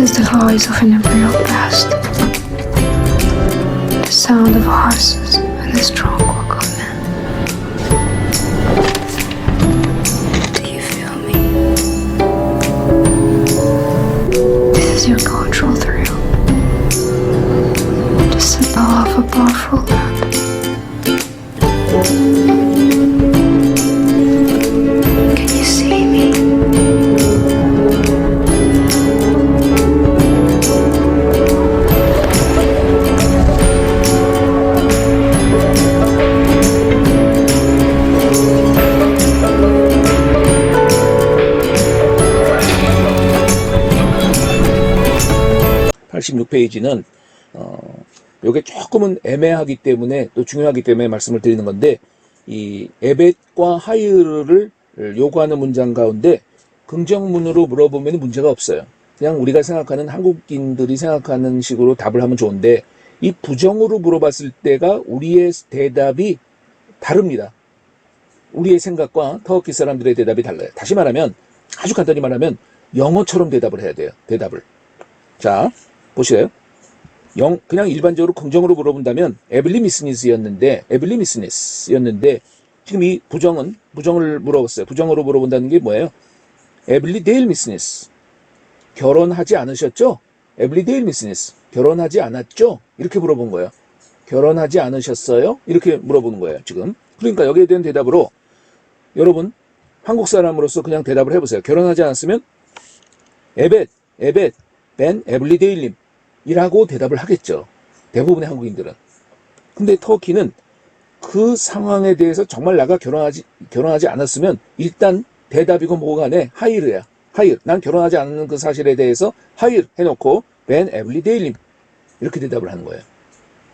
is the voice of an imperial past. The sound of horses and the strong walk of men. Do you feel me? This is your cultural thrill. The symbol of a powerful land. Can you see me? (86페이지는) 요게 조금은 애매하기 때문에 또 중요하기 때문에 말씀을 드리는 건데, 이 에벳과 하이르를 요구하는 문장 가운데 긍정문으로 물어보면 문제가 없어요. 그냥 우리가 생각하는, 한국인들이 생각하는 식으로 답을 하면 좋은데, 이 부정으로 물어봤을 때가 우리의 대답이 다릅니다. 우리의 생각과 터키 사람들의 대답이 달라요. 다시 말하면, 아주 간단히 말하면 영어처럼 대답을 해야 돼요. 대답을. 자, 보시래요. 그냥 일반적으로 긍정으로 물어본다면 에블리미스니스였는데 지금 이 부정을 물어봤어요. 부정으로 물어본다는 게 뭐예요? 에블리데일 미스니스, 결혼하지 않으셨죠? 에블리데일 미스니스, 결혼하지 않았죠? 이렇게 물어본 거예요. 결혼하지 않으셨어요? 이렇게 물어보는 거예요, 지금. 그러니까 여기에 대한 대답으로 여러분 한국 사람으로서 그냥 대답을 해보세요. 결혼하지 않았으면 벤 에블리데일님 이라고 대답을 하겠죠. 대부분의 한국인들은. 근데 터키는 그 상황에 대해서 정말 나가 결혼하지 않았으면 일단 대답이고 뭐가 간에 하이르야. 하이르. 난 결혼하지 않는 그 사실에 대해서 하이르 해놓고 벤 에블리데일님 이렇게 대답을 하는 거예요.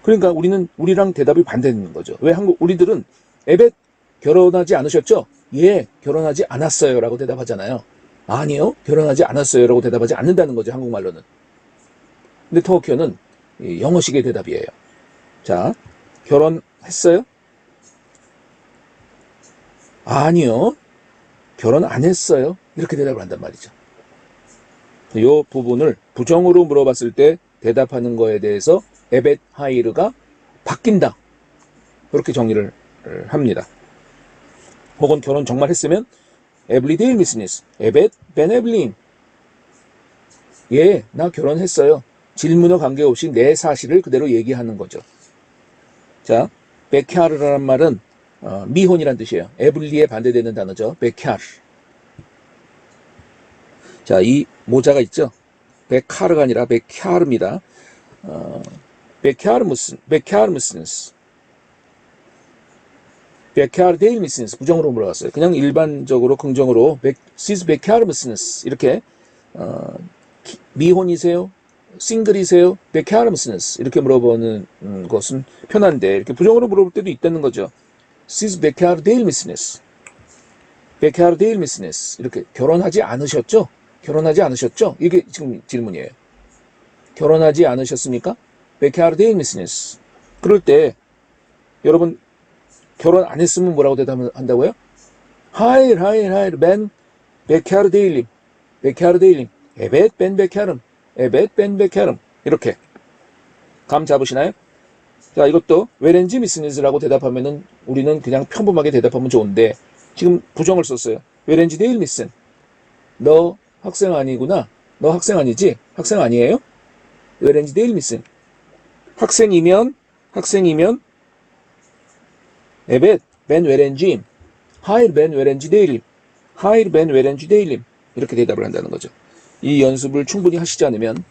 그러니까 우리랑 대답이 반대되는 거죠. 왜 우리들은 에벳 결혼하지 않으셨죠? 예, 결혼하지 않았어요 라고 대답하잖아요. 아니요, 결혼하지 않았어요 라고 대답하지 않는다는 거죠, 한국말로는. 근데 터키어는 영어식의 대답이에요. 자, 결혼했어요? 아니요, 결혼 안 했어요. 이렇게 대답을 한단 말이죠. 이 부분을 부정으로 물어봤을 때 대답하는 거에 대해서 에벳 하이르가 바뀐다. 그렇게 정의를 합니다. 혹은 결혼 정말 했으면 에블리데일 미스니스, 에벳 벤 에블린. 예, 나 결혼했어요. 질문과 관계없이 내 사실을 그대로 얘기하는 거죠. 자, 베캬르라는 말은 미혼이란 뜻이에요. 에블리에 반대되는 단어죠. 베캬르. 자, 이 모자가 있죠. 베카르가 아니라 베캬르입니다. 베캬르무스니스. 베캬르데일 미스니스. 부정으로 물어봤어요. 그냥 일반적으로 긍정으로 시즈 베캬르무스니스 이렇게 미혼이세요? 싱글이세요? 베캬르무스니스 이렇게 물어보는 것은 편한데, 이렇게 부정으로 물어볼 때도 있다는 거죠. 시즈 베캬르데일 미스니스. 베캬르데일 미스니스. 이렇게 결혼하지 않으셨죠? 결혼하지 않으셨죠? 이게 지금 질문이에요. 결혼하지 않으셨습니까? 베캬르데일 미스니스. 그럴 때 여러분 결혼 안 했으면 뭐라고 대답한다고요? 하이르 벤 베캬르데일님. 베캬르데일님. 에벳 벤 베캬름. 에벳 벤 베캬름. 이렇게 감 잡으시나요? 자, 이것도 웨렌지 미스니스라고 대답하면은 우리는 그냥 평범하게 대답하면 좋은데, 지금 부정을 썼어요. 웨렌지 데일 미슨. 너 학생 아니구나. 너 학생 아니지? 학생 아니에요? 웨렌지 데일 미슨. 학생이면 에벳 벤 웨렌지, 하이르 벤 웨렌지 데일림, 하이르 벤 웨렌지 데일림. 이렇게 대답을 한다는 거죠. 이 연습을 충분히 하시지 않으면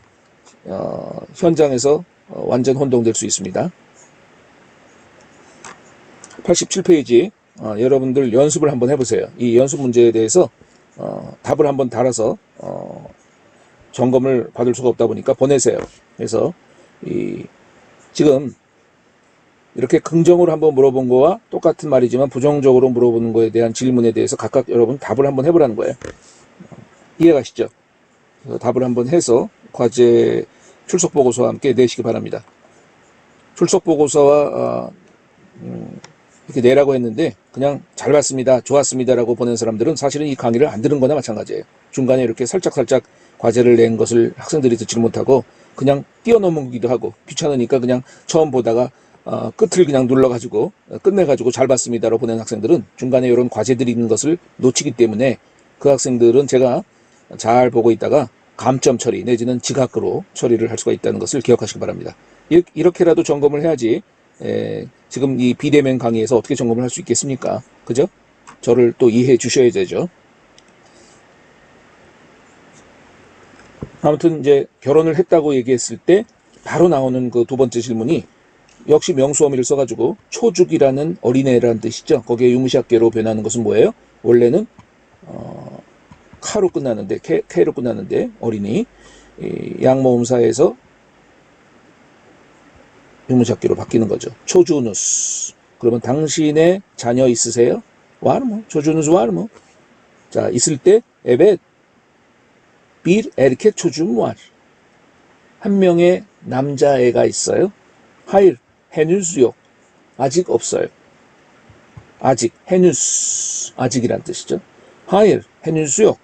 현장에서 완전 혼동될 수 있습니다. 87페이지 여러분들 연습을 한번 해보세요. 이 연습 문제에 대해서 답을 한번 달아서 점검을 받을 수가 없다 보니까 보내세요. 그래서 지금 이렇게 긍정으로 한번 물어본 거와 똑같은 말이지만 부정적으로 물어보는 거에 대한 질문에 대해서 각각 여러분 답을 한번 해보라는 거예요. 이해가시죠? 그래서 답을 한번 해서 과제 출석 보고서와 함께 내시기 바랍니다. 출석 보고서와 이렇게 내라고 했는데 그냥 잘 봤습니다, 좋았습니다라고 보낸 사람들은 사실은 이 강의를 안 들은 거나 마찬가지예요. 중간에 이렇게 살짝 과제를 낸 것을 학생들이 듣지 못하고 그냥 뛰어넘기도 하고 귀찮으니까 그냥 처음 보다가 끝을 그냥 눌러가지고 끝내가지고 잘 봤습니다로 보낸 학생들은 중간에 이런 과제들이 있는 것을 놓치기 때문에 그 학생들은 제가 잘 보고 있다가 감점 처리 내지는 지각으로 처리를 할 수가 있다는 것을 기억하시기 바랍니다. 이렇게라도 점검을 해야지 지금 이 비대면 강의에서 어떻게 점검을 할 수 있겠습니까? 그죠? 저를 또 이해해 주셔야 되죠. 아무튼 이제 결혼을 했다고 얘기했을 때 바로 나오는 그 두 번째 질문이 역시 명수어미를 써가지고 초죽이라는 어린애라는 뜻이죠. 거기에 유무시학계로 변하는 것은 뭐예요? 원래는 카로 끝나는데 K로 끝나는데 어린이 양모음사에서 유무시학계로 바뀌는 거죠. 초주누스. 그러면 당신의 자녀 있으세요? 와르모. 초주누스 와르모. 자, 있을 때 에벳 bir erkek çocuğum var. 한 명의 남자애가 있어요. hayır, henüz yok. 아직 없어요. 아직, henüz, 아직이란 뜻이죠. hayır, henüz yok.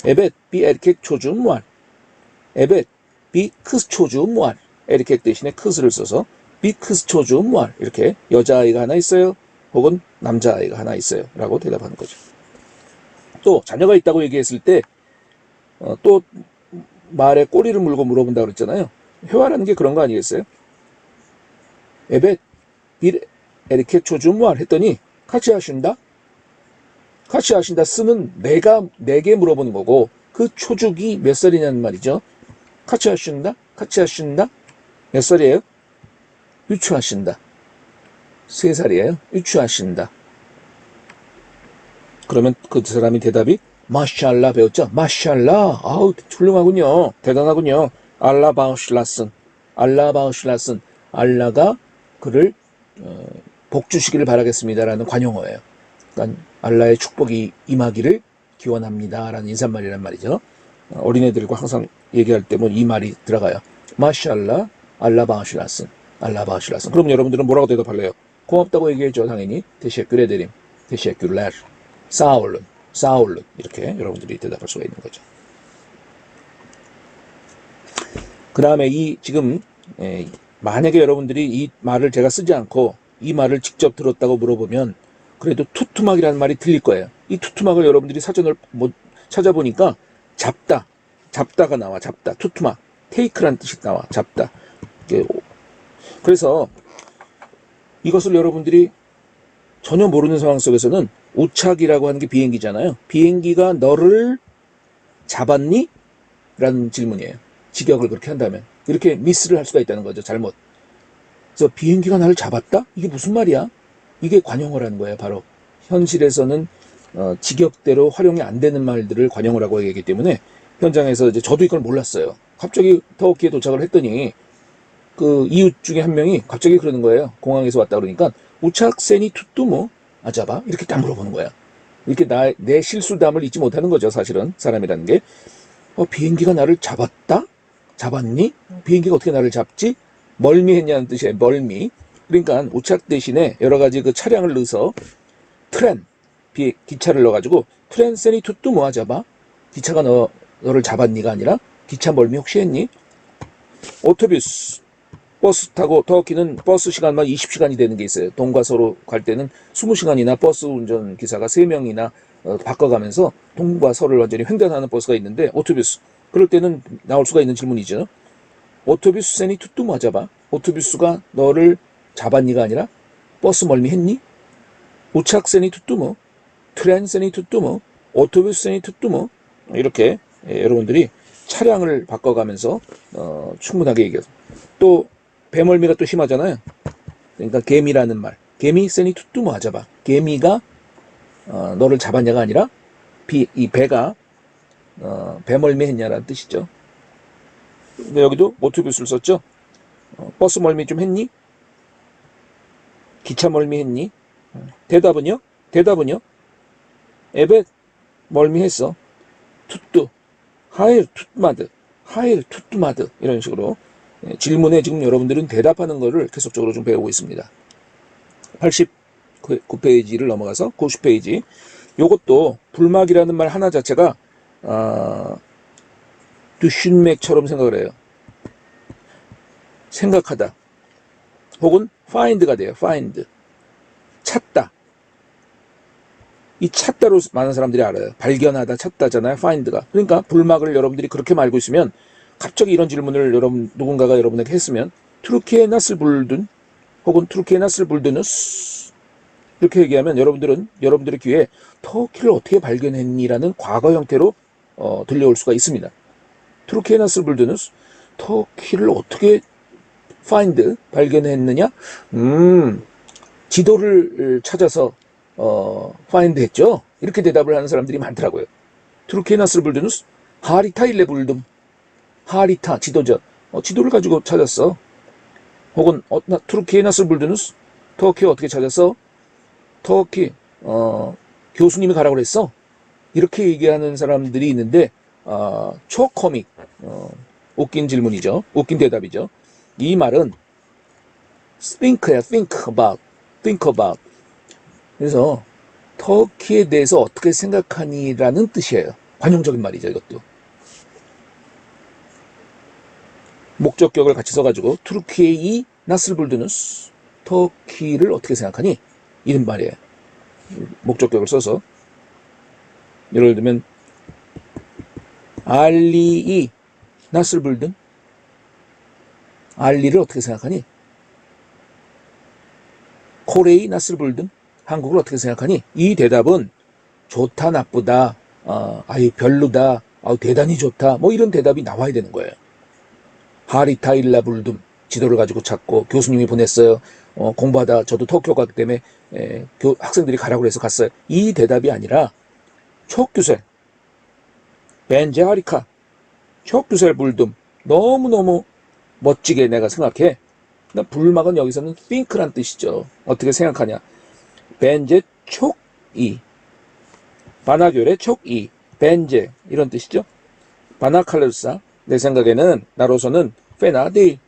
evet, bir erkek çocuğum var. evet, bir kız çocuğum var. erkek 대신에 kız을 써서 bir kız çocuğum var. 이렇게 여자아이가 하나 있어요. 혹은 남자아이가 하나 있어요. 라고 대답하는 거죠. 또 자녀가 있다고 얘기했을 때 또 말에 꼬리를 물고 물어본다고 그랬잖아요. 회화라는 게 그런 거 아니겠어요? Evet, bir erkek çocuğum var 했더니 같이 하신다? 같이 하신다 쓰는 내게 물어보는 거고 그 초죽이 몇 살이냐는 말이죠. 같이 하신다? 같이 하신다? 몇 살이에요? 유추하신다. 3살이에요. 유추하신다. 그러면 그 사람이 대답이 마샬라 배웠죠? 마샬라. 아우, 훌륭하군요. 대단하군요. 알라 바우슐라슨. 알라 바우슐라슨. 알라가 그를 복 주시기를 바라겠습니다라는 관용어예요. 그러니까 알라의 축복이 임하기를 기원합니다라는 인사말이란 말이죠. 어린애들과 항상 얘기할 때 뭐 이 말이 들어가요. 마샬라, 알라 바우슐라슨. 알라 바우슐라슨. 그럼 여러분들은 뭐라고 대답할래요? 고맙다고 얘기해줘, 당연히. teşekkür ederim. teşekkürler. 사올룬, 사올룬 이렇게 여러분들이 대답할 수가 있는 거죠. 그 다음에 지금 만약에 여러분들이 이 말을 제가 쓰지 않고 이 말을 직접 들었다고 물어보면 그래도 투투막이라는 말이 들릴 거예요. 이 투투막을 여러분들이 사전을 찾아보니까 잡다가 나와. 잡다, 투투막, 테이크란 뜻이 나와. 잡다. 그래서 이것을 여러분들이 전혀 모르는 상황 속에서는 우착이라고 하는 게 비행기잖아요. 비행기가 너를 잡았니? 라는 질문이에요. 직역을 그렇게 한다면. 이렇게 미스를 할 수가 있다는 거죠. 잘못. 그래서 비행기가 나를 잡았다? 이게 무슨 말이야? 이게 관용어라는 거예요. 바로. 현실에서는 직역대로 활용이 안 되는 말들을 관용어라고 얘기하기 때문에 현장에서 이제 저도 이걸 몰랐어요. 갑자기 터키에 도착을 했더니 그 이웃 중에 한 명이 갑자기 그러는 거예요. 공항에서 왔다 그러니까 우착센이 투뚜모 아자바 이렇게 딱 물어보는 거야. 이렇게 내 실수담을 잊지 못하는 거죠. 사실은 사람이라는 게 비행기가 나를 잡았다? 잡았니? 비행기가 어떻게 나를 잡지? 멀미했냐는 뜻이에요. 멀미. 그러니까 우착 대신에 여러 가지 그 차량을 넣어서 트렌 기차를 넣어가지고 트렌센이 투뚜모 아자바 기차가 너를 잡았니가 아니라 기차 멀미 혹시 했니? 오토비스 버스 타고 터키는 버스 시간만 20시간이 되는 게 있어요. 동과 서로 갈 때는 20시간이나 버스 운전기사가 3명이나 바꿔가면서 동과 서를 완전히 횡단하는 버스가 있는데 오토비스. 그럴 때는 나올 수가 있는 질문이죠. 오토비스 센이 투뚜모 아자바. 오토비스가 너를 잡았니가 아니라 버스 멀미 했니? 우착 센이 투뚜모. 트렌 센이 투뚜모. 오토비스 센이 투뚜모. 이렇게 여러분들이 차량을 바꿔가면서 충분하게 얘기해서 또 배멀미가 또 심하잖아요. 그러니까 개미라는 말. 개미 세니 투뚜모 하자봐. 개미가 너를 잡았냐가 아니라 이 배가 배멀미 했냐라는 뜻이죠. 근데 여기도 오토비스를 썼죠. 버스 멀미 좀 했니? 기차 멀미 했니? 대답은요? 에베 멀미 했어. 투뚜 하일 투마드 하일 투뚜마드 이런 식으로 질문에 지금 여러분들은 대답하는 거를 계속적으로 좀 배우고 있습니다. 89페이지를 넘어가서 90페이지. 요것도 불막이라는 말 하나 자체가 düşünmek처럼 생각을 해요. 생각하다. 혹은 find가 돼요. find. 찾다. 이 찾다로 많은 사람들이 알아요. 발견하다, 찾다잖아요. find가. 그러니까 불막을 여러분들이 그렇게 말고 있으면 갑자기 이런 질문을 누군가가 여러분에게 했으면 트루키에 낫을 불든 혹은 트루키에 낫을 불드누스 이렇게 얘기하면 여러분들의 귀에 터키를 어떻게 발견했니라는 과거 형태로 들려올 수가 있습니다. 트루키에 낫을 불드누스 터키를 어떻게 find 발견했느냐? 지도를 찾아서 find 했죠. 이렇게 대답을 하는 사람들이 많더라고요. 트루키에 낫을 불드누스 하리타 일레 불듬 하리타 지도죠. 지도를 가지고 찾았어. 혹은 트루키에 낫을 불드누스 터키 어떻게 찾았어? 터키 교수님이 가라고 그랬어. 이렇게 얘기하는 사람들이 있는데 초코믹 웃긴 질문이죠. 웃긴 대답이죠. 이 말은 think야. think about. 그래서 터키에 대해서 어떻게 생각하니라는 뜻이에요. 관용적인 말이죠. 이것도. 목적격을 같이 써가지고 투르키에이 나스르불드누스 터키를 어떻게 생각하니? 이런 말이에요. 목적격을 써서 예를 들면 알리이 나스르불든 알리를 어떻게 생각하니? 코레이 나스르불든 한국을 어떻게 생각하니? 이 대답은 좋다 나쁘다 아유 별로다 아유 대단히 좋다 뭐 이런 대답이 나와야 되는 거예요. 하리타일라 불둠 지도를 가지고 찾고 교수님이 보냈어요. 공부하다 저도 터키로 갔기 때문에 학생들이 가라고 해서 갔어요. 이 대답이 아니라 촉규셀 벤제 하리카 촉규셀 불둠 너무너무 멋지게 내가 생각해. 그러니까 불막은 여기서는 think란 뜻이죠. 어떻게 생각하냐. 벤제 촉이 바나교레 촉이 벤제 이런 뜻이죠. 바나칼르사 내 생각에는 나로서는 페나딜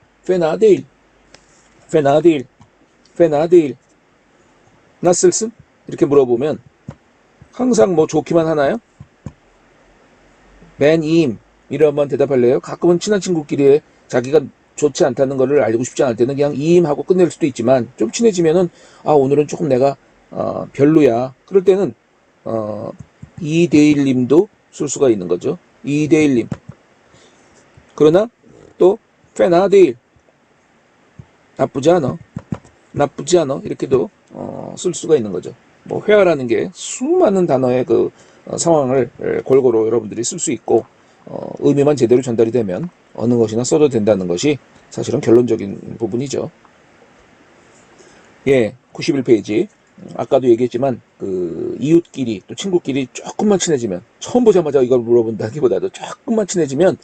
나슬슨 이렇게 물어보면 항상 뭐 좋기만 하나요? 벤임 이러면 대답할래요? 가끔은 친한 친구끼리 자기가 좋지 않다는 것을 알고 싶지 않을 때는 그냥 이임 하고 끝낼 수도 있지만 좀 친해지면은 오늘은 조금 내가 별로야. 그럴 때는 이대일님도 쓸 수가 있는 거죠. 이대일님. 그러나 또 페나데일 나쁘지 않아 이렇게도 쓸 수가 있는 거죠. 뭐 회화라는 게 수많은 단어의 그 상황을 골고루 여러분들이 쓸 수 있고 의미만 제대로 전달이 되면 어느 것이나 써도 된다는 것이 사실은 결론적인 부분이죠. 예, 91페이지. 아까도 얘기했지만 그 이웃끼리 또 친구끼리 조금만 친해지면 처음 보자마자 이걸 물어본다기보다도 조금만 친해지면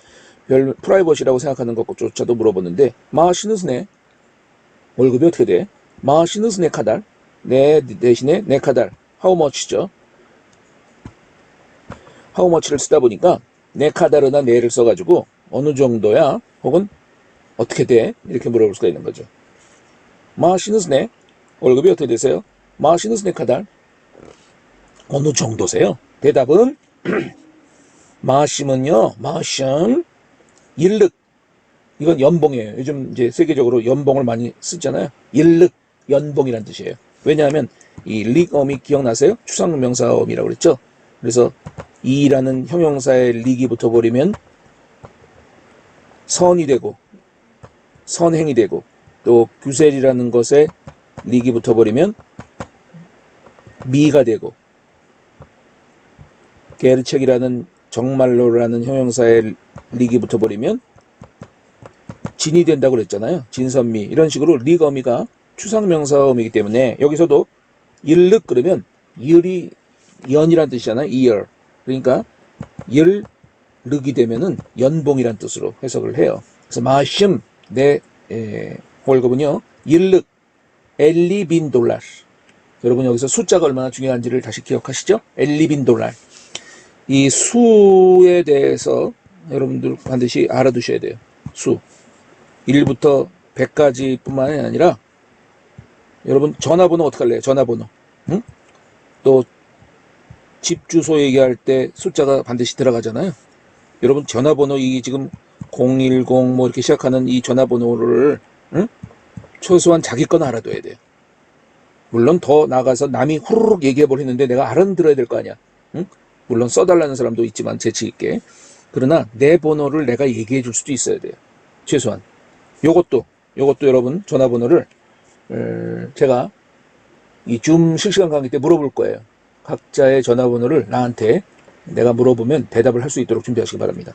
별 프라이버시라고 생각하는 것조차도 물어보는데 마시느스네 월급이 어떻게 돼? 마시느스네 카달 내 대신에 내 카달 how much죠? how much를 쓰다 보니까 내 카다르나 내를 써가지고 어느 정도야 혹은 어떻게 돼? 이렇게 물어볼 수가 있는 거죠. 마시느스네 월급이 어떻게 되세요? 마시느스네 카달 어느 정도세요? 대답은 마심은요 마심 일륵 이건 연봉이에요. 요즘 이제 세계적으로 연봉을 많이 쓰잖아요. 일륵 연봉이란 뜻이에요. 왜냐하면 이 릭엄이 기억나세요? 추상명사엄이라고 그랬죠. 그래서 이라는 형용사의 릭이 붙어버리면 선이 되고 선행이 되고 또 규셀이라는 것에 릭이 붙어버리면 미가 되고 게르책이라는 정말로라는 형용사에 릭이 붙어버리면 진이 된다고 그랬잖아요. 진선미 이런 식으로 릭어미가 추상명사어미이기 때문에 여기서도 일륵 그러면 일이 연이란 뜻이잖아요. year 그러니까 일륵이 되면은 연봉이란 뜻으로 해석을 해요. 그래서 마심 내 월급은요 일륵 엘리빈 돌라 여러분 여기서 숫자가 얼마나 중요한지를 다시 기억하시죠? 엘리빈 돌라 이 수에 대해서 여러분들 반드시 알아두셔야 돼요. 수 1부터 100까지 뿐만이 아니라 여러분 전화번호 어떻게 할래요? 전화번호 응? 또 집 주소 얘기할 때 숫자가 반드시 들어가잖아요. 여러분 전화번호 이 지금 010 뭐 이렇게 시작하는 이 전화번호를 응? 최소한 자기 건 알아둬야 돼요. 물론 더 나가서 남이 후루룩 얘기해 버리는데 내가 알아들어야 될 거 아니야. 응? 물론 써달라는 사람도 있지만 재치 있게. 그러나 내 번호를 내가 얘기해 줄 수도 있어야 돼요. 최소한. 요것도 여러분 전화번호를 제가 이 줌 실시간 강의 때 물어볼 거예요. 각자의 전화번호를 나한테 내가 물어보면 대답을 할 수 있도록 준비하시기 바랍니다.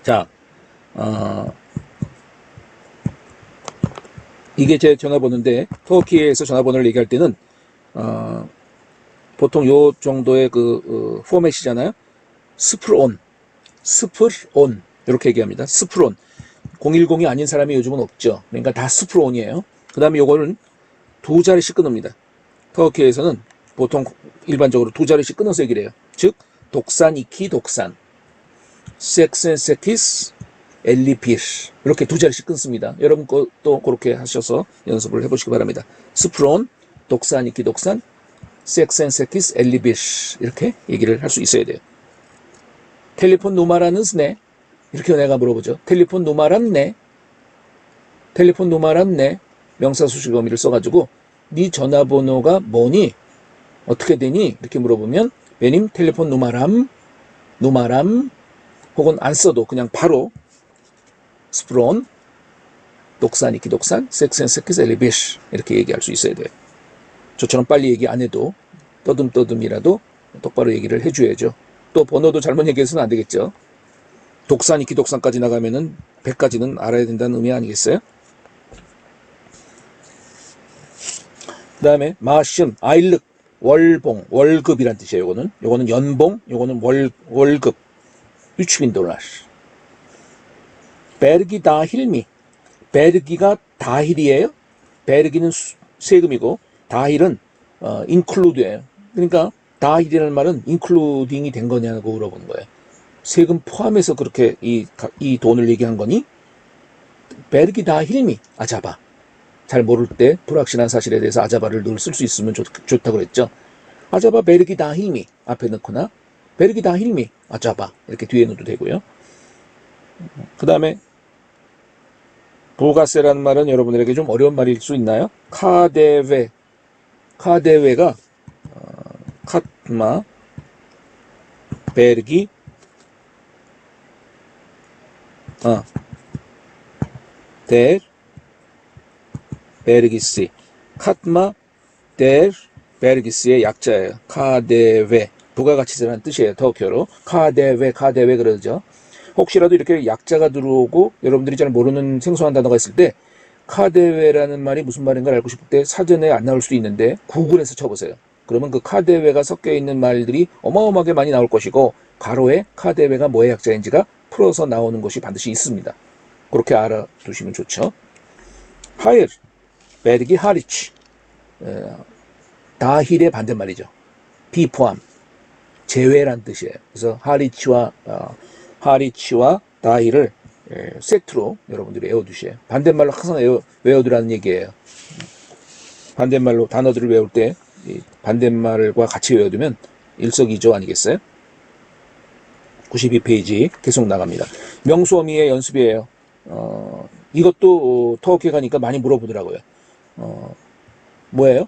자, 이게 제 전화번호인데 터키에서 전화번호를 얘기할 때는 보통 요 정도의 그 포맷이잖아요. 스프론 이렇게 얘기합니다. 스프론 010이 아닌 사람이 요즘은 없죠. 그러니까 다 스프론이에요. 그 다음에 요거는 두 자리씩 끊습니다. 터키에서는 보통 일반적으로 두 자리씩 끊어서 얘기를 해요. 즉 독산, 이키, 독산, 섹센세키스, 엘리필 이렇게 두 자리씩 끊습니다. 여러분 또 그렇게 하셔서 연습을 해보시기 바랍니다. 스프론, 독산, 이키, 독산, 섹센세키스, 엘리필 이렇게 얘기를 할 수 있어야 돼요. 텔레폰 누마라는 스네 이렇게 내가 물어보죠. 텔레폰 누마란네 명사수식 어미를 써가지고 네 전화번호가 뭐니? 어떻게 되니? 이렇게 물어보면 베님 텔레폰 누마람 혹은 안 써도 그냥 바로 스프론 독산, 이키, 독산, 섹센세키스, 엘리비시 이렇게 얘기할 수 있어야 돼요. 저처럼 빨리 얘기 안 해도 떠듬이라도 똑바로 얘기를 해줘야죠. 또 번호도 잘못 얘기해서는 안 되겠죠. 독산, 이키, 독산까지 나가면은 100까지는 알아야 된다는 의미 아니겠어요? 그 다음에 마신, 아일륵, 월봉, 월급이란 뜻이에요. 요거는 연봉, 요거는 월급, 3000 달러. 베르기 다힐미, 베르기가 다힐이에요. 베르기는 세금이고 다힐은 인클루드예요. 그러니까 다힐이라는 말은 인클루딩이 된 거냐고 물어보는 거예요. 세금 포함해서 그렇게 이 돈을 얘기한 거니? 베르기 다힐미, 아자바. 잘 모를 때 불확실한 사실에 대해서 아자바를 늘 쓸 수 있으면 좋다고 그랬죠. 아자바 베르기 다힐미 앞에 넣거나 베르기 다힐미 아자바 이렇게 뒤에 넣어도 되고요. 그 다음에 부가세라는 말은 여러분들에게 좀 어려운 말일 수 있나요? 카데웨가 카트마 베르기 델 베르기스 카트마 델 베르기스의 약자예요. 카데웨 부가가치세라는 뜻이에요. 터키어로 카데웨 그러죠. 혹시라도 이렇게 약자가 들어오고 여러분들이 잘 모르는 생소한 단어가 있을 때 카데웨라는 말이 무슨 말인가 알고 싶을 때 사전에 안 나올 수도 있는데 구글에서 쳐보세요. 그러면 그 카데웨가 섞여 있는 말들이 어마어마하게 많이 나올 것이고 가로에 카데웨가 뭐의 약자인지가 풀어서 나오는 것이 반드시 있습니다. 그렇게 알아두시면 좋죠. 하일 베르기 하리치 다힐의 반대말이죠. 비포함 제외란 뜻이에요. 그래서 하리치와 다힐을 세트로 여러분들이 외워두셔요. 반대말로 항상 외워두라는 얘기예요. 반대말로 단어들을 외울 때 반대말과 같이 외워두면 일석이조 아니겠어요? 92페이지 계속 나갑니다. 명수어미의 연습이에요. 이것도 터키 가니까 많이 물어보더라고요. 뭐예요?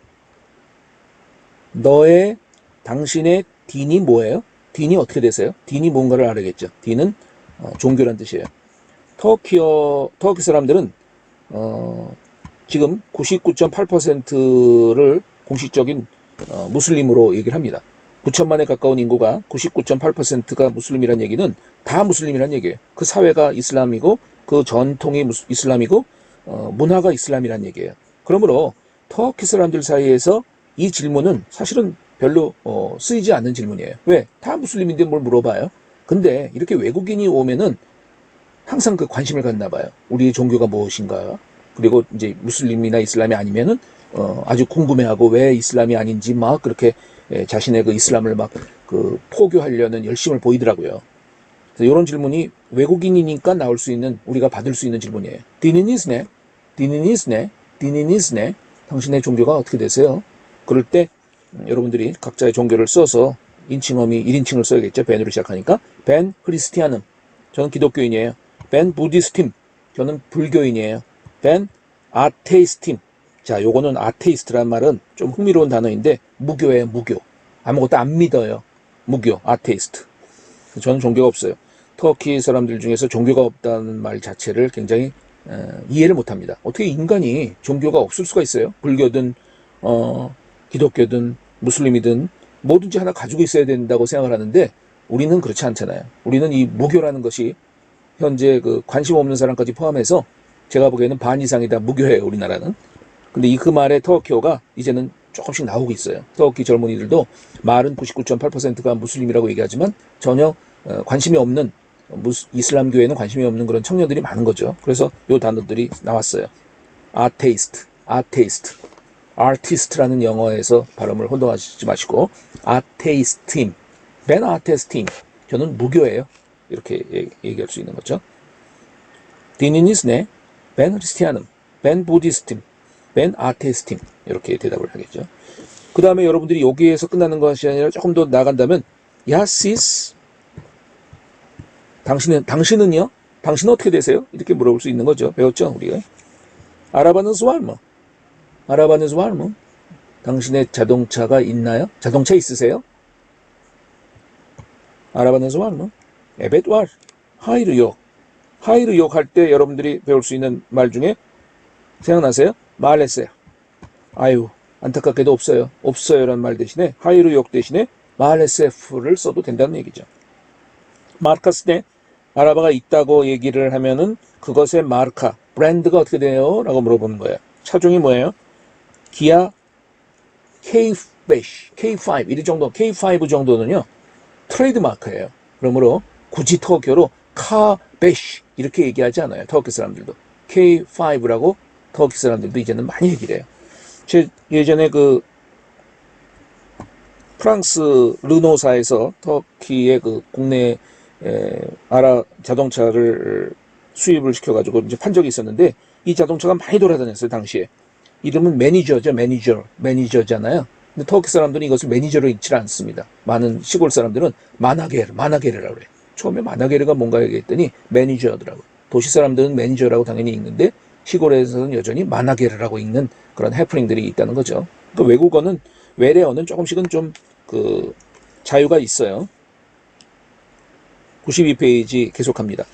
당신의 딘이 뭐예요? 딘이 어떻게 되세요? 딘이 뭔가를 알아야겠죠. 딘은 종교란 뜻이에요. 터키 사람들은 지금 99.8%를 공식적인 무슬림으로 얘기를 합니다. 9천만에 가까운 인구가 99.8%가 무슬림이란 얘기는 다 무슬림이란 얘기예요. 그 사회가 이슬람이고 그 전통이 이슬람이고 문화가 이슬람이란 얘기예요. 그러므로 터키 사람들 사이에서 이 질문은 사실은 별로 쓰이지 않는 질문이에요. 왜? 다 무슬림인데 뭘 물어봐요? 근데 이렇게 외국인이 오면은 항상 그 관심을 갖나 봐요. 우리 종교가 무엇인가? 그리고 이제 무슬림이나 이슬람이 아니면은 아주 궁금해하고 왜 이슬람이 아닌지 막 그렇게 자신의 그 이슬람을 막 그 포교하려는 열심을 보이더라고요. 그래서 이런 질문이 외국인이니까 나올 수 있는 우리가 받을 수 있는 질문이에요. 디니니스네, 당신의 종교가 어떻게 되세요? 그럴 때 여러분들이 각자의 종교를 써서 인칭어미 1인칭을 써야겠죠. 벤으로 시작하니까. 벤 크리스티아눔. 저는 기독교인이에요. 벤 부디스팀. 저는 불교인이에요. 벤 아테이스팀. 자, 요거는 아테이스트란 말은 좀 흥미로운 단어인데 무교예요. 무교. 아무것도 안 믿어요. 무교. 아테이스트. 저는 종교가 없어요. 터키 사람들 중에서 종교가 없다는 말 자체를 굉장히 이해를 못합니다. 어떻게 인간이 종교가 없을 수가 있어요? 불교든 기독교든 무슬림이든 뭐든지 하나 가지고 있어야 된다고 생각을 하는데 우리는 그렇지 않잖아요. 우리는 이 무교라는 것이 현재 그 관심 없는 사람까지 포함해서 제가 보기에는 반 이상이 다 무교예요. 우리나라는. 근데 그 말에 터키어가 이제는 조금씩 나오고 있어요. 터키 젊은이들도 말은 99.8%가 무슬림이라고 얘기하지만 전혀 관심이 없는 이슬람교에는 관심이 없는 그런 청년들이 많은 거죠. 그래서 요 단어들이 나왔어요. 아테이스트, 아테이스트, 아티스트라는 영어에서 발음을 혼동하시지 마시고 아테이스팀, 벤 아테이스팀. 저는 무교예요. 이렇게 얘기할 수 있는 거죠. 디니니스네, 벤 크리스티아눔, 벤 부디스팀, 벤 아테이스팀. 이렇게 대답을 하겠죠. 그 다음에 여러분들이 여기에서 끝나는 것이 아니라 조금 더 나간다면 야시스, 당신은요? 당신은 어떻게 되세요? 이렇게 물어볼 수 있는 거죠. 배웠죠, 우리가. 아라바는 스왈머. 아라바는 스왈머. 당신의 자동차가 있나요? 자동차 있으세요? 아라바는 스왈머. 에벳왈. 하이르욕. 하이르욕 할 때 여러분들이 배울 수 있는 말 중에 생각나세요? 말레세요. 아유, 안타깝게도 없어요. 없어요라는 말 대신에 하이르욕 대신에 말레세프를 써도 된다는 얘기죠. 마르카스네. 아라바가 있다고 얘기를 하면은 그것의 마르카, 브랜드가 어떻게 돼요? 라고 물어보는 거예요. 차종이 뭐예요? 기아 K5 이 정도, K5 정도는요 트레이드 마크예요. 그러므로 굳이 터키어로 카베시 이렇게 얘기하지 않아요. 터키 사람들도 K5라고 터키 사람들도 이제는 많이 얘기를 해요. 예전에 그 프랑스 르노사에서 터키의 그 국내 자동차를 수입을 시켜가지고 이제 판 적이 있었는데 이 자동차가 많이 돌아다녔어요. 당시에. 이름은 매니저죠. 매니저잖아요. 근데 터키 사람들은 이것을 매니저로 읽지 않습니다. 많은 시골 사람들은 마나게르라고 그래요. 처음에 마나게르가 뭔가 얘기했더니 매니저더라고요. 도시 사람들은 매니저라고 당연히 읽는데 시골에서는 여전히 마나게르라고 읽는 그런 해프닝들이 있다는 거죠. 그 외국어는 외래어는 조금씩은 좀 그 자유가 있어요. 92페이지 계속합니다.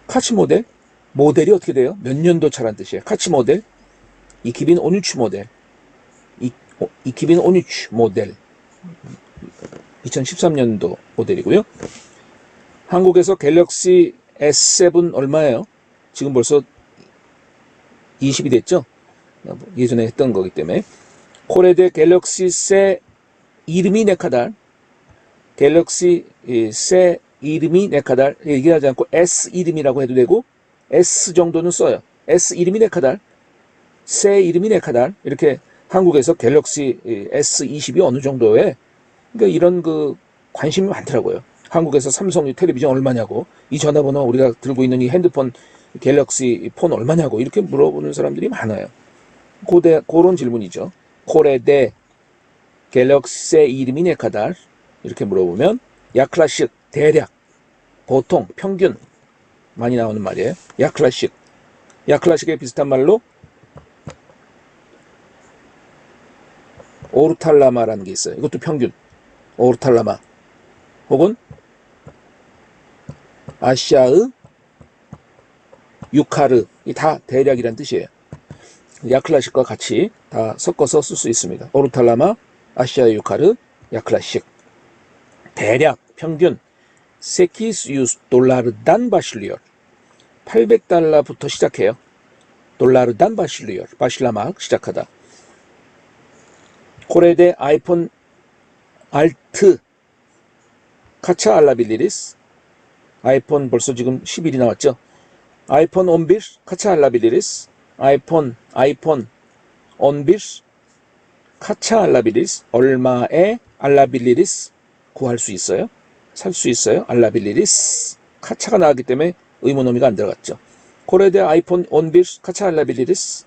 카치 모델, 모델이 어떻게 돼요? 몇 년도 차란 뜻이에요. 카치 모델, 이키빈 오니치 모델, 이키빈 오니치 모델, 2013년도 모델이고요. 한국에서 갤럭시 S7 얼마예요? 지금 벌써 20이 됐죠? 예전에 했던 거기 때문에. 코레데 갤럭시 세 이름이 네카달, 갤럭시 세 이름이 네카달 얘기하지 않고 S 이름이라고 해도 되고 S 정도는 써요. S 이름이 네카달, 세 이름이 네카달 이렇게 한국에서 갤럭시 S20이 어느 정도에 그러니까 이런 그 관심이 많더라고요. 한국에서 삼성 텔레비전 얼마냐고 이 전화번호 우리가 들고 있는 이 핸드폰 갤럭시 폰 얼마냐고 이렇게 물어보는 사람들이 많아요. 그런 질문이죠. 코레데 갤럭시 세 이름이 네카달 이렇게 물어보면 야클라식 대략 보통 평균 많이 나오는 말이에요. 야클라식에 비슷한 말로 오르탈라마라는 게 있어요. 이것도 평균. 오르탈라마 혹은 아시아의 유카르 이 다 대략이란 뜻이에요. 야클라식과 같이 다 섞어서 쓸 수 있습니다. 오르탈라마, 아시아의 유카르, 야클라식. 대략 평균 800 dollardan başlıyor. 800달러부터 시작해요. dollardan başlıyor. başlamak 시작하다. 코레데 아이폰 알트 카차 알라빌리리스. 아이폰 벌써 지금 11이 나왔죠. 아이폰 11 카차 알라빌리리스. 아이폰 11 카차 알라빌리리스. 얼마에 알라빌리리스 구할 수 있어요? 살 수 있어요? 알라빌리리스. 카차가 나왔기 때문에 의문어미가 안 들어갔죠. 코레데 아이폰 11 카차 알라빌리리스.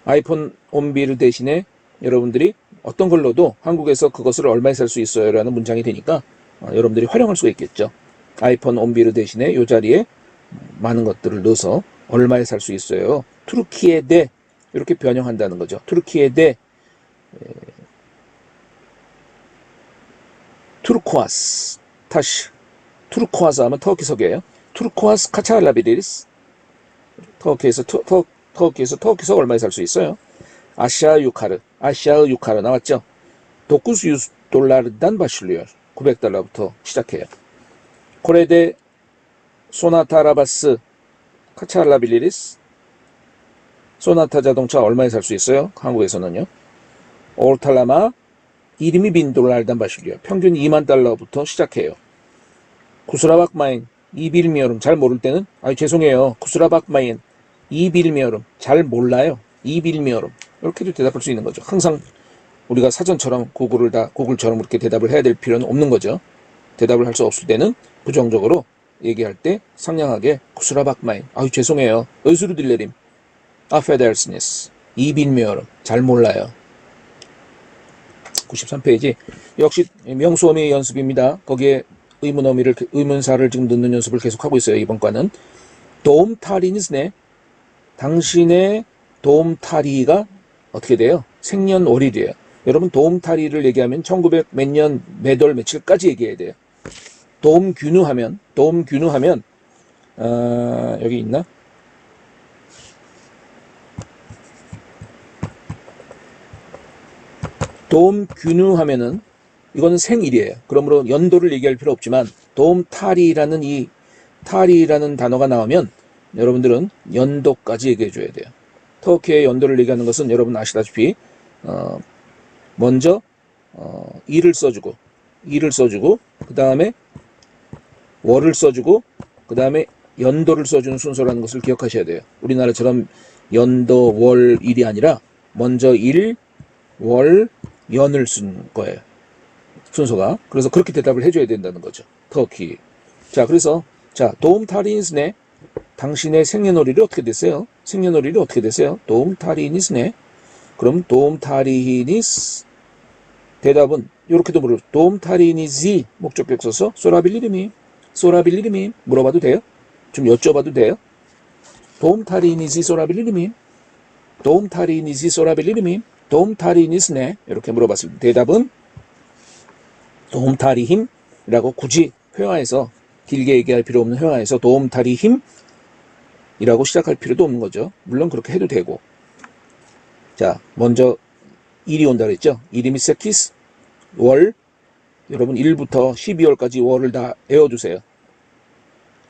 아이폰 11 대신에 여러분들이 어떤 걸로도 한국에서 그것을 얼마에 살 수 있어요? 라는 문장이 되니까 여러분들이 활용할 수가 있겠죠. 아이폰 온비르 대신에 이 자리에 많은 것들을 넣어서 얼마에 살 수 있어요? 투르키에데 이렇게 변형한다는 거죠. 투르키에데 투르코아스 다시 투르코아스 하면 터키 석유예요. 투르코아스 카차알라비리스 터키에서 터키에서 얼마에 살 수 있어요? 아시아 유카르 나왔죠. 도쿠스 유스 돌라르단 바슐리얼 900달러부터 시작해요. 코레데 소나타 라바스 카차알라빌리리스 소나타 자동차 얼마에 살 수 있어요? 한국에서는요. 올탈라마 이름이 빈 돌라르단 바슐리얼 평균 2만 달러부터 시작해요. 구스라박마인 이빌미어름 잘 모를 때는 죄송해요. 구스라박마인 이빌미어름 잘 몰라요. 이빌미어름 이렇게도 대답할 수 있는 거죠. 항상 우리가 사전처럼 구글처럼 그렇게 대답을 해야 될 필요는 없는 거죠. 대답을 할 수 없을 때는 부정적으로 얘기할 때 상냥하게 구스라박마인 죄송해요. 의수르딜레림 아페달스니스 이빌미어름 잘 몰라요. 93페이지 역시 명수어미 연습입니다. 거기에 의문사를 지금 넣는 연습을 계속하고 있어요. 이번 과는 도움타리니스네 당신의 도움타리가 어떻게 돼요? 생년월일이에요. 여러분 도움타리를 얘기하면 1900 몇 년 몇 월 며칠까지 얘기해야 돼요. 도움균우하면 여기 있나? 도움균우하면은 이거는 생일이에요. 그러므로 연도를 얘기할 필요 없지만 도움타리라는 이 타리라는 단어가 나오면 여러분들은 연도까지 얘기해 줘야 돼요. 터키의 연도를 얘기하는 것은 여러분 아시다시피 먼저 일을 써주고 그 다음에 월을 써주고 그 다음에 연도를 써주는 순서라는 것을 기억하셔야 돼요. 우리나라처럼 연도 월 일이 아니라 먼저 일, 월, 연을 쓴 거예요. 순서가. 그래서 그렇게 대답을 해줘야 된다는 거죠. 터키. 자, 그래서 도움타리니스네 당신의 생년월일이 어떻게 됐어요? 생년월일이 어떻게 됐어요? 도움타리니스네. 그럼 도움타리니스 대답은 이렇게도 물어. 도움타리니지 목적격 써서 소라빌리리미 물어봐도 돼요? 좀 여쭤봐도 돼요? 도움타리니지 소라빌리리미 도움타리니스네 이렇게 물어봤을 때 대답은 도움타리힘이라고 굳이 회화에서 길게 얘기할 필요 없는 회화에서 도움타리힘이라고 시작할 필요도 없는 거죠. 물론 그렇게 해도 되고. 자, 먼저 일이 온다 그랬죠. 이름이 세키스 월 여러분 1일부터 12월까지 월을 다 외워두세요.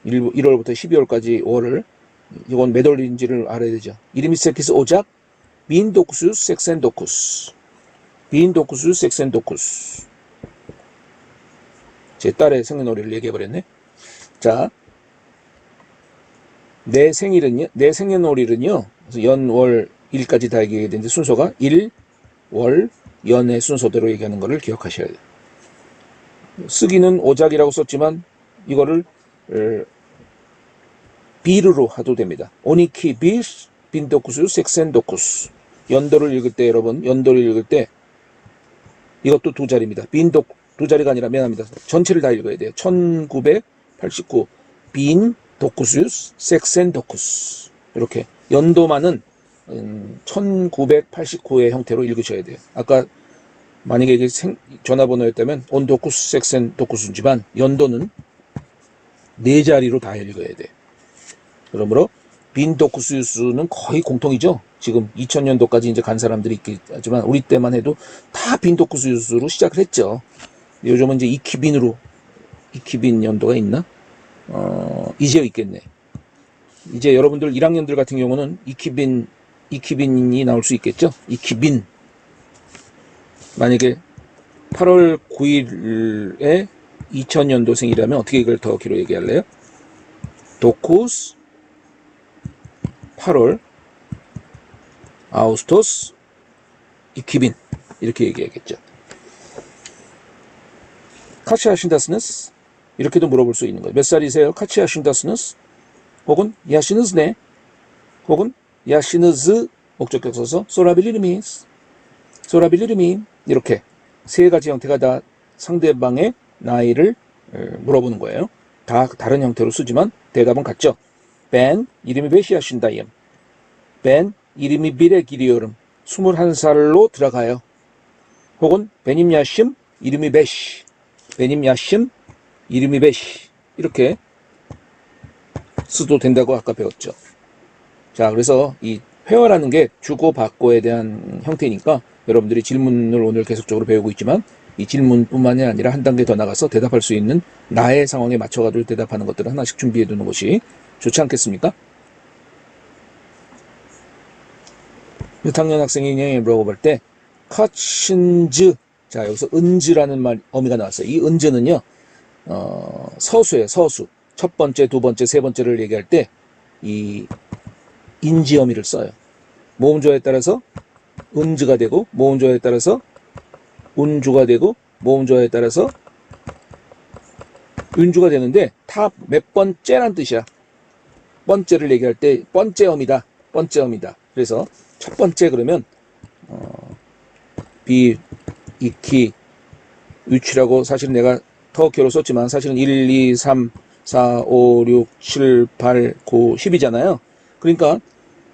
1월부터 12월까지 월을 이건 몇 월인지를 알아야 되죠. 이름이 세키스 오작 빈도쿠스 섹센도쿠스 제 딸의 생년월일을 얘기해버렸네. 자, 내 생년월일은요 연월 일까지 다 얘기해야 되는데 순서가 일, 월, 연의 순서대로 얘기하는 것을 기억하셔야 돼요. 쓰기는 오작이라고 썼지만 이거를 비르로 하도 됩니다. 오니키 비스 빈도쿠스 섹센도쿠스 연도를 읽을 때 여러분 이것도 두 자리입니다. 두 자리가 아니라 미안합니다. 전체를 다 읽어야 돼요. 1989 빈 도쿠스 섹센도쿠스 이렇게 연도만은 1989의 형태로 읽으셔야 돼요. 아까 만약에 이게 전화번호였다면 온도쿠스 섹센도쿠스지만 연도는 네 자리로 다 읽어야 돼요. 그러므로 빈도쿠스는 거의 공통이죠. 지금 2000년도까지 이제 간 사람들이 있겠지만 우리 때만 해도 다 빈도쿠스로 시작을 했죠. 요즘은 이제 이키빈 연도가 있나? 이제 있겠네. 이제 여러분들 1학년들 같은 경우는 이키빈이 나올 수 있겠죠? 이키빈. 만약에 8월 9일에 2000년도생이라면 어떻게 이걸 더 길어 얘기할래요? 도쿠스 8월 아우스토스 이키빈 이렇게 얘기하겠죠. 카치하신다스네스 이렇게도 물어볼 수 있는 거예요. 몇 살이세요? 카치하신다스네스 혹은 야시느즈네 혹은 야시느즈 목적격 써서 소라빌리미스 소라빌리르미 이렇게 세 가지 형태가 다 상대방의 나이를 물어보는 거예요. 다 다른 형태로 쓰지만 대답은 같죠. Ben 이름이 몇이야 신다이엠. Ben 이름이 비레 기리오름. 21살로 들어가요. 혹은 베님 야심 이름이 베시. 베님 야심 이름이 베시. 이렇게 써도 된다고 아까 배웠죠. 자, 그래서 이 회화라는 게 주고받고에 대한 형태니까 여러분들이 질문을 오늘 계속적으로 배우고 있지만 이 질문뿐만이 아니라 한 단계 더 나가서 대답할 수 있는 나의 상황에 맞춰가지고 대답하는 것들을 하나씩 준비해 두는 것이 좋지 않겠습니까? 몇 학년 학생이냐 물어볼 때 커친즈, 자 여기서 은즈라는 말 어미가 나왔어요. 이 은즈는요 서수예요. 서수. 첫 번째, 두 번째, 세 번째를 얘기할 때 이 인지 어미를 써요. 모음조에 따라서 은즈가 되고 모음조에 따라서 운주가 되고 모음조에 따라서 윤주가 되는데 다 몇 번째란 뜻이야. 번째를 얘기할 때 번째 어미다. 번째 어미다. 그래서 첫 번째 그러면 비, 이키, 위치라고 사실 내가 터키어로 썼지만 사실은 1, 2, 3, 4, 5, 6, 7, 8, 9, 10이잖아요. 그러니까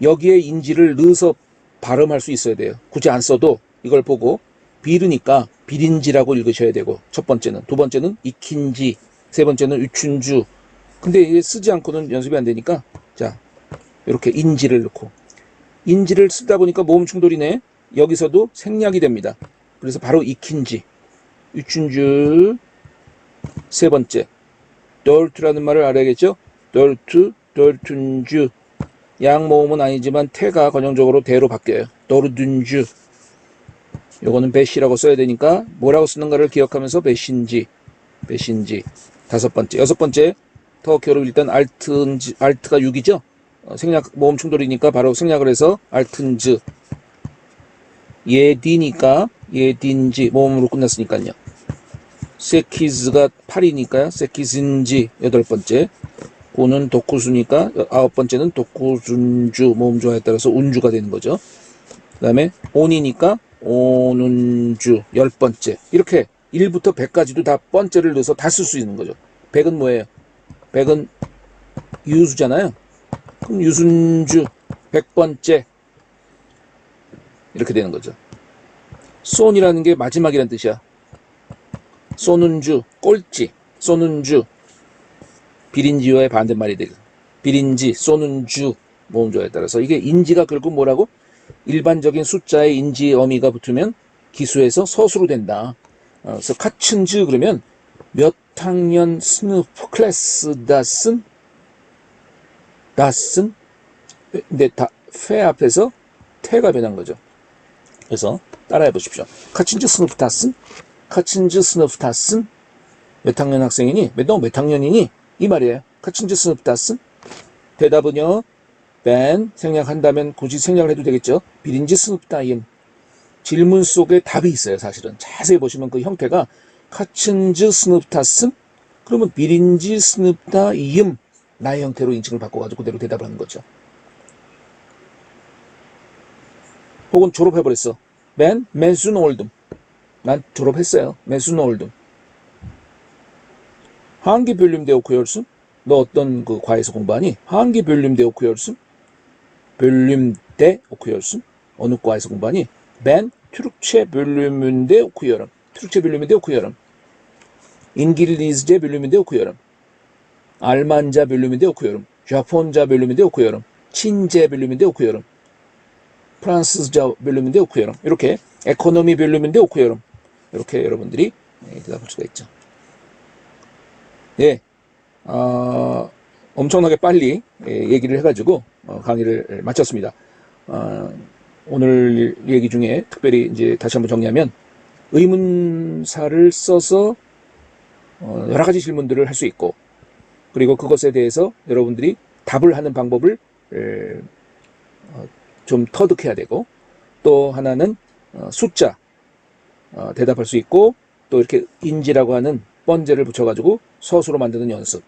여기에 인지를 넣어서 발음할 수 있어야 돼요. 굳이 안 써도 이걸 보고 비르니까 비린지라고 읽으셔야 되고 첫 번째는, 두 번째는 이킨지, 세 번째는 유춘주. 근데 이게 쓰지 않고는 연습이 안 되니까 자 이렇게 인지를 넣고 인지를 쓰다 보니까 모음 충돌이네. 여기서도 생략이 됩니다. 그래서 바로 이킨지, 유춘주. 세 번째 덜투라는 말을 알아야겠죠. 덜투, 덜툰주. 양모음은 아니지만 태가 건형적으로 대로 바뀌어요. 더르둔주. 요거는 배시라고 써야 되니까 뭐라고 쓰는가를 기억하면서 배신지, 배신지. 다섯 번째, 여섯 번째 터키어로 일단 알튼지, 알트가 6이죠. 생략 모음 충돌이니까 바로 생략을 해서 알튼즈. 예디니까 예딘지 모음으로 끝났으니까요. 세키즈가 8이니까요. 세키즈인지 여덟 번째. 고는 독구수니까 아홉 번째는 독구준주 모음조화에 따라서 운주가 되는 거죠. 그 다음에 온이니까 온운주 열 번째. 이렇게 1부터 100까지도 다 번째를 넣어서 다 쓸 수 있는 거죠. 100은 뭐예요? 100은 유수잖아요. 그럼 유순주 100번째 이렇게 되는 거죠. 쏜이라는 게 마지막이란 뜻이야. 쏘는주 꼴찌, 쏘는주 비린지와의 반대말이 되고 비린지, 쏘는주 모음조에 따라서 이게 인지가 결국 뭐라고? 일반적인 숫자의 인지 어미가 붙으면 기수에서 서수로 된다. 그래서 카춘즈 그러면 몇 학년 스누프 클래스 다슨 근데 다 페 앞에서 태가 변한 거죠. 그래서 따라해 보십시오. 카춘즈 스누프 다슨, 카춘즈 스누프 다슨. 몇 학년 학생이니? 너 몇 학년이니? 이 말이에요. 카춘즈 스누프 다슨. 대답은요. 벤 생략한다면 굳이 생략을 해도 되겠죠. 비린지 스누프 다임. 질문 속에 답이 있어요. 사실은 자세히 보시면 그 형태가 카춘즈 스누프 다슨. 그러면 비린지 스누프 다임. 나의 형태로 인칭을 바꿔가지고 그대로 대답을 하는 거죠. 혹은 졸업해버렸어. 벤 맨순 올듬. 난 졸업했어요. 맨순 올듬. 한기 별림대 오쿠열슨? 너 어떤 그 과에서 공부하니? 한기 별림대 오쿠열슨? 별림대 오쿠열슨? 어느 과에서 공부하니? 벤 트룩체 별림대 오쿠열음. 트룩체 별림대 오쿠열음. 인길리즈제 별림대 오쿠열음. 알만자 별림대 오쿠열음. 자폰자 별림대 오쿠열음. 친제 별림대 오쿠열음. 프랑스자 별림대 오쿠열음. 이렇게 에코노미 별림대 오쿠열음. 이렇게 여러분들이 대답할 수가 있죠. 예, 엄청나게 빨리 얘기를 해가지고 강의를 마쳤습니다. 오늘 얘기 중에 특별히 이제 다시 한번 정리하면 의문사를 써서 여러 가지 질문들을 할 수 있고 그리고 그것에 대해서 여러분들이 답을 하는 방법을 좀 터득해야 되고 또 하나는 숫자 대답할 수 있고 또 이렇게 인지라고 하는 번제를 붙여가지고 서술로 만드는 연습